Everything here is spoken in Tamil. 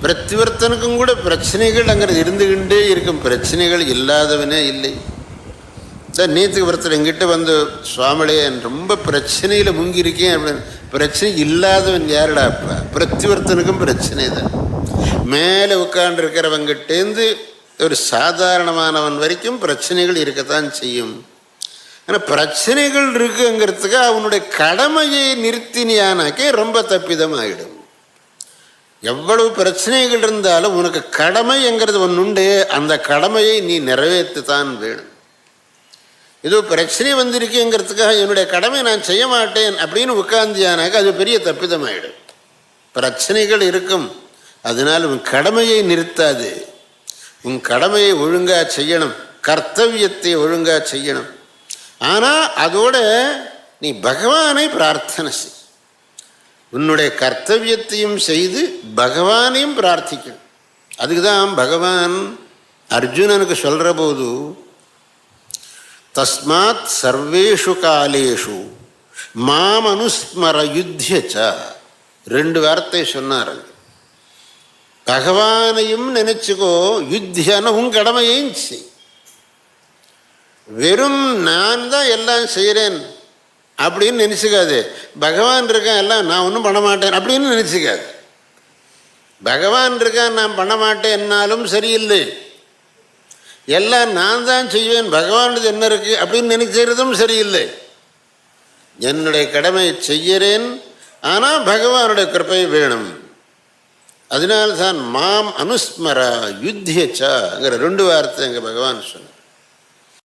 பிரத்திவர்த்தனுக்கும் கூட பிரச்சனைகள் அங்கிறது இருந்துகிட்டே இருக்கும். பிரச்சனைகள் இல்லாதவனே இல்லை. நேற்றுக்கு ஒருத்தர் எங்கிட்ட வந்து, சுவாமியே ரொம்ப பிரச்சனையில் முங்கியிருக்கேன் அப்படின்னு. பிரச்சனை இல்லாதவன் யாருடாப்பா? பிரத்திவர்த்தனுக்கும் பிரச்சனை தான். மேலே உட்காண்டிருக்கிறவங்கிட்டேருந்து ஒரு சாதாரணமானவன் வரைக்கும் பிரச்சனைகள் இருக்கத்தான் செய்யும். ஆனால் பிரச்சனைகள் இருக்குங்கிறதுக்கு அவனுடைய கடமையை நிறுத்தினியானாக்கே ரொம்ப தப்பிதமாகிடும். எவ்வளவு பிரச்சனைகள் இருந்தாலும் உனக்கு கடமைங்கிறது ஒன்று உண்டு. அந்த கடமையை நீ நிறைவேற்றத்தான் வேணும். ஏதோ பிரச்சனை வந்திருக்கேங்கிறதுக்காக என்னுடைய கடமை நான் செய்ய மாட்டேன் அப்படின்னு உட்கார்ந்தியானாக்க அது பெரிய தப்பிதமாயிடும். பிரச்சனைகள் இருக்கும், அதனால் உன் கடமையை நிறுத்தாது. உன் கடமையை ஒழுங்காக செய்யணும், கர்த்தவியத்தை ஒழுங்காக செய்யணும். ஆனால் அதோட நீ பகவானை பிரார்த்தனை செய். உன்னுடைய கர்த்தவியத்தையும் செய்து பகவானையும் பிரார்த்திக்கணும். அதுக்கு தான் பகவான் அர்ஜுனனுக்கு சொல்கிற போது, தஸ்மாத் சர்வேஷு காலேஷு மாம் அனுஸ்மர யுத்தியச்ச, 2 வார்த்தை சொன்னார். பகவானையும் நினைச்சுக்கோ, யுத்தியான உன் கடமையையும் செய். வெறும் நான் தான் எல்லாம் செய்கிறேன் அப்படின்னு நினச்சிக்காது. பகவான் இருக்கான் எல்லாம் நான் ஒன்றும் பண்ண மாட்டேன் அப்படின்னு நினச்சிக்காது. பகவான் இருக்கான் நான் பண்ண மாட்டேன்னாலும் சரியில்லை. எல்லாம் நான் தான் செய்வேன், பகவானது என்ன இருக்குது அப்படின்னு நினைக்கிறதும் சரியில்லை. என்னுடைய கடமையை செய்கிறேன், ஆனால் பகவானுடைய கிருபை வேணும். அதனால்தான் மாம் அனுஸ்மரா யுத்தியச்சாங்கிற 2 வார்த்தை எங்கள் பகவான் சொன்னார்.